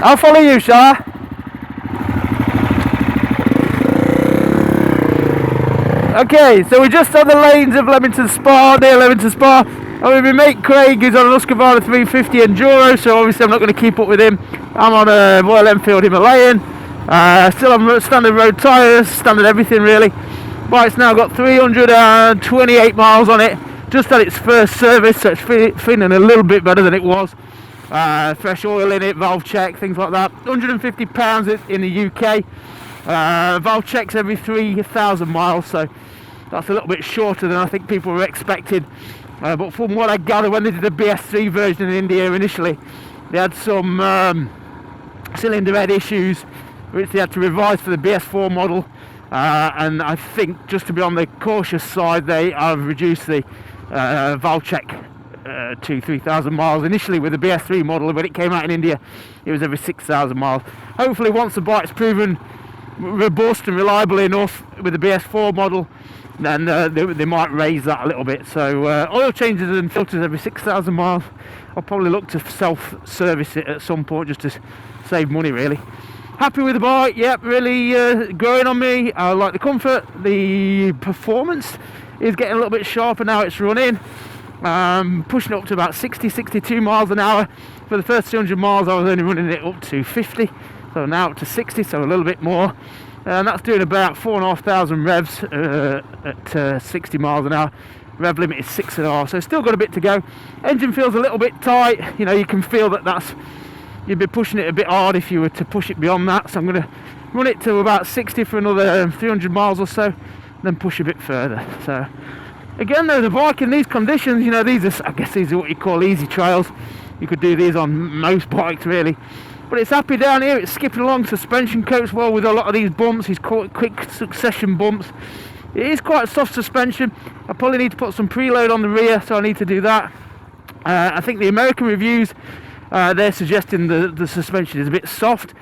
I'll follow you, shall I? Okay, so we're just on the lanes of Leamington Spa, near Leamington Spa. I'm with my mate Craig, who's on an Husqvarna 350 Enduro, so obviously I'm not going to keep up with him. I'm on a Royal Enfield Himalayan, still on standard road tyres, standard everything really. Bike's now got 328 miles on it, just had its first service, so it's feeling a little bit better than it was. Fresh oil in it, valve check, things like that. £150 in the UK. Valve checks every 3,000 miles, so that's a little bit shorter than I think people were expecting. But from what I gather, when they did the BS3 version in India initially, they had some cylinder head issues which they had to revise for the BS4 model, and I think just to be on the cautious side they have reduced the valve check to 3,000 miles. Initially with the BS3 model, when it came out in India, it was every 6,000 miles. Hopefully once the bike's proven robust and reliable enough with the BS4 model, then they might raise that a little bit. So oil changes and filters every 6,000 miles. I'll probably look to self-service it at some point just to save money really. Happy with the bike, yep, really growing on me. I like the comfort, the performance is getting a little bit sharper now it's running. Pushing it up to about 60-62 miles an hour. For the first 200 miles I was only running it up to 50, so now up to 60, so a little bit more, and that's doing about 4,500 revs at 60 miles an hour. Rev limit is 6.5, so still got a bit to go. Engine feels a little bit tight, you know, you can feel that you'd be pushing it a bit hard if you were to push it beyond that, so I'm going to run it to about 60 for another 300 miles or so, then push a bit further. So again though, the bike in these conditions, you know, I guess these are what you call easy trails. You could do these on most bikes really, but it's happy down here. It's skipping along. Suspension copes well with a lot of these bumps, these quick succession bumps. It is quite soft suspension. I probably need to put some preload on the rear, so I need to do that. I think the American reviews, they're suggesting the suspension is a bit soft,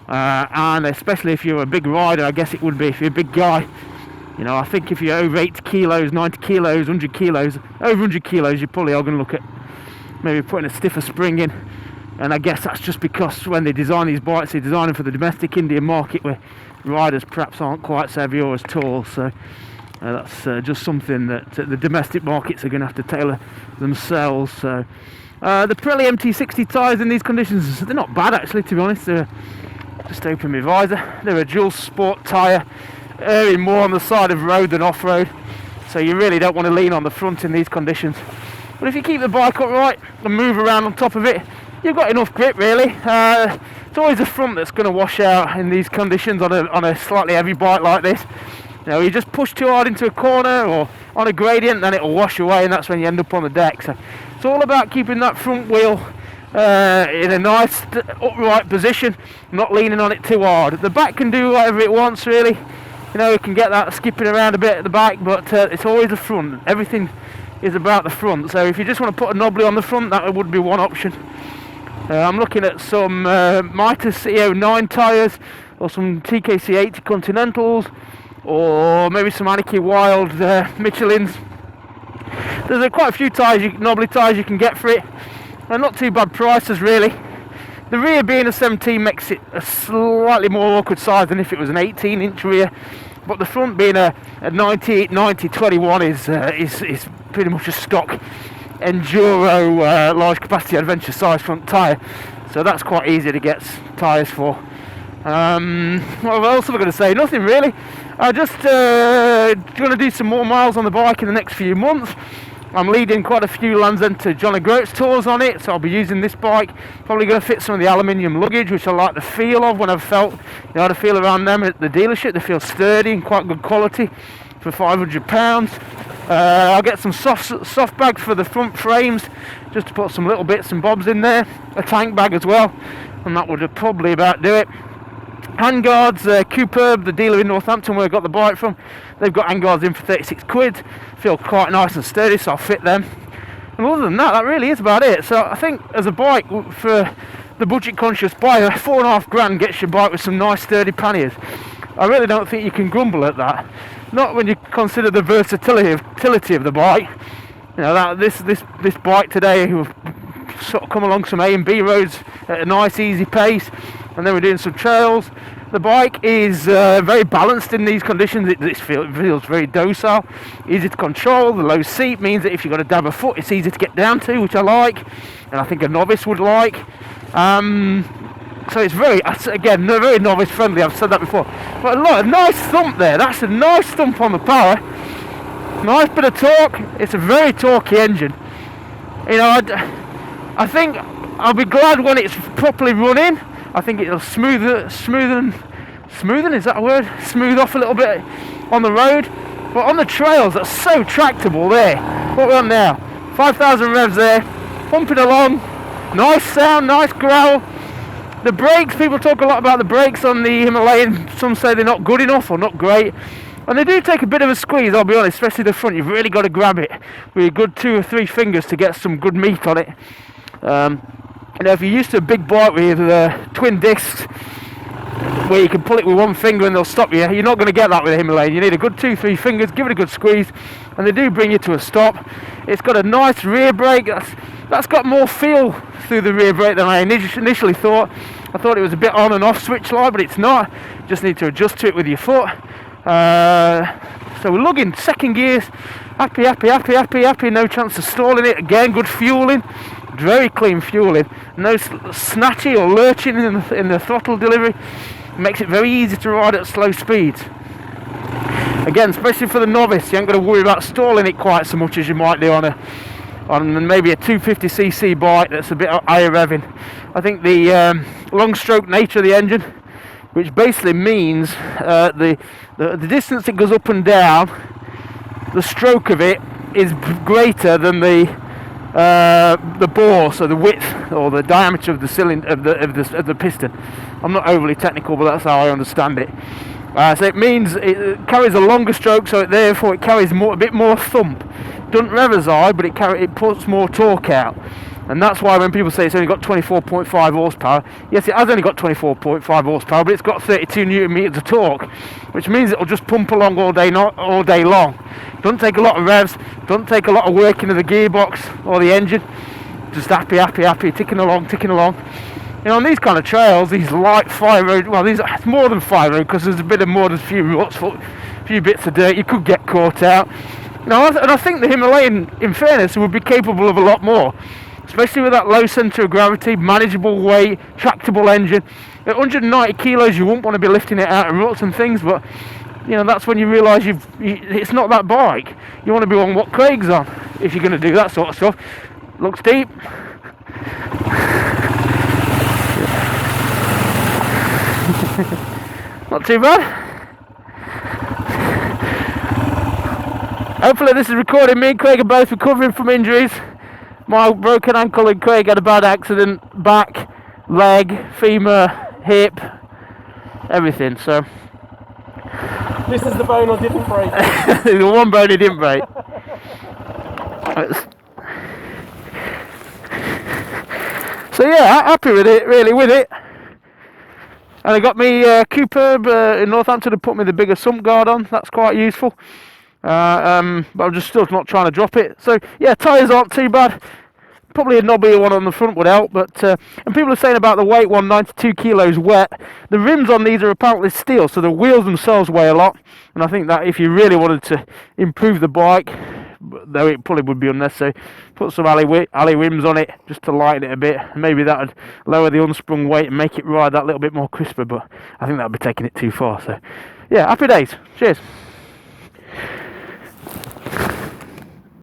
and especially if you're a big rider, I guess it would be if you're a big guy. You know, I think if you're over 80 kilos, 90 kilos, 100 kilos, over 100 kilos, you probably are going to look at maybe putting a stiffer spring in. And I guess that's just because when they design these bikes, they design them for the domestic Indian market where riders perhaps aren't quite so heavy or as tall. So that's just something that the domestic markets are going to have to tailor themselves. So the Pirelli MT60 tyres in these conditions, they're not bad actually, to be honest. Just open my visor. They're a dual sport tyre, erring more on the side of road than off-road, so you really don't want to lean on the front in these conditions. But if you keep the bike upright and move around on top of it, you've got enough grip really. It's always the front that's going to wash out in these conditions on a slightly heavy bike like this. You know, you just push too hard into a corner or on a gradient, then it'll wash away, and that's when you end up on the deck. So it's all about keeping that front wheel in a nice upright position, not leaning on it too hard. The back can do whatever it wants really. You know, you can get that skipping around a bit at the back, but it's always the front. Everything is about the front. So if you just want to put a knobbly on the front, that would be one option. I'm looking at some Mitas CO9 tyres, or some TKC 80 Continentals, or maybe some Anarchy Wild Michelins. There's quite a few tyres, knobbly tyres you can get for it, and not too bad prices really. The rear being a 17 makes it a slightly more awkward size than if it was an 18-inch rear, but the front being a 90-21 is pretty much a stock enduro large capacity adventure size front tyre, so that's quite easy to get tyres for. What else am I going to say? Nothing really. I'm just going to do some more miles on the bike in the next few months. I'm leading quite a few Land's End to John O'Groats tours on it, so I'll be using this bike. Probably going to fit some of the aluminium luggage, which I like the feel of when I've felt, you know, how to feel around them at the dealership. They feel sturdy and quite good quality for £500. I'll get some soft bags for the front frames, just to put some little bits and bobs in there. A tank bag as well, and that would probably about do it. Handguards, Cooperb, the dealer in Northampton where I got the bike from, they've got handguards in for 36 quid. Feel quite nice and sturdy, so I'll fit them. And other than that, that really is about it. So I think as a bike for the budget conscious buyer, £4.5 gets your bike with some nice sturdy panniers. I really don't think you can grumble at that. Not when you consider the versatility of the bike. You know, that this bike today sort of come along some A and B roads at a nice easy pace, and then we're doing some trails. The bike is very balanced in these conditions. It feels very docile, easy to control. The low seat means that if you've got to dab a foot, it's easy to get down to, which I like, and I think a novice would like. So it's very novice friendly. I've said that before. But a nice thump there. That's a nice thump on the power. Nice bit of torque. It's a very torquey engine. You know, I think I'll be glad when it's properly running. I think it'll smoothen, is that a word? Smooth off a little bit on the road. But on the trails, that's so tractable there. What we're on now, 5,000 revs there, pumping along. Nice sound, nice growl. The brakes, people talk a lot about the brakes on the Himalayan. Some say they're not good enough or not great. And they do take a bit of a squeeze, I'll be honest, especially the front. You've really got to grab it with a good 2 or 3 fingers to get some good meat on it. You know, if you're used to a big bike with twin discs, where you can pull it with one finger and they'll stop you, you're not going to get that with a Himalayan. You need a good 2-3 fingers, give it a good squeeze, and they do bring you to a stop. It's got a nice rear brake. That's got more feel through the rear brake than I initially thought. I thought it was a bit on and off switch like, but it's not. You just need to adjust to it with your foot. So we're lugging second gears. Happy. No chance of stalling it. Again, good fueling. Very clean fueling. No snatchy or lurching in the throttle delivery. It makes it very easy to ride at slow speeds. Again, especially for the novice, you ain't got to worry about stalling it quite so much as you might do on maybe a 250cc bike that's a bit higher revving. I think the long stroke nature of the engine, which basically means the distance it goes up and down, the stroke of it is greater than the bore, so the width or the diameter of the cylinder of the piston. I'm not overly technical, but that's how I understand it. So it means it carries a longer stroke, so therefore it carries a bit more thump. Doesn't rev as high, but it puts more torque out. And that's why when people say it's only got 24.5 horsepower, yes, it has only got 24.5 horsepower, but it's got 32 newton meters of torque, which means it'll just pump along all day long. Doesn't take a lot of revs, doesn't take a lot of work into the gearbox or the engine. Just happy, ticking along. You know, on these kind of trails, these light 5 road, well, these are more than 5 road because there's a bit of more than a few ruts, a few bits of dirt, you could get caught out. Now, and I think the Himalayan, in fairness, would be capable of a lot more, especially with that low centre of gravity, manageable weight, tractable engine. At 190 kilos, you wouldn't want to be lifting it out of ruts and things, but you know, that's when you realise it's not that bike. You want to be on what Craig's on if you're going to do that sort of stuff. Looks deep. Not too bad. Hopefully this is recording me and Craig are both recovering from injuries. My broken ankle and Craig had a bad accident. Back, leg, femur, hip, everything. So this is the bone I didn't break. The one bone he didn't break. So yeah, happy with it, really, with it. And I got me Cooper in Northampton to put me the bigger sump guard on. That's quite useful. But I'm just still not trying to drop it. So yeah, tyres aren't too bad. Probably a knobbier one on the front would help. But and people are saying about the weight, 192 kilos wet. The rims on these are apparently steel, so the wheels themselves weigh a lot. And I think that if you really wanted to improve the bike, though it probably would be unnecessary, put some alley rims on it just to lighten it a bit. Maybe that would lower the unsprung weight and make it ride that little bit more crisper, but I think that would be taking it too far. So yeah, happy days. Cheers.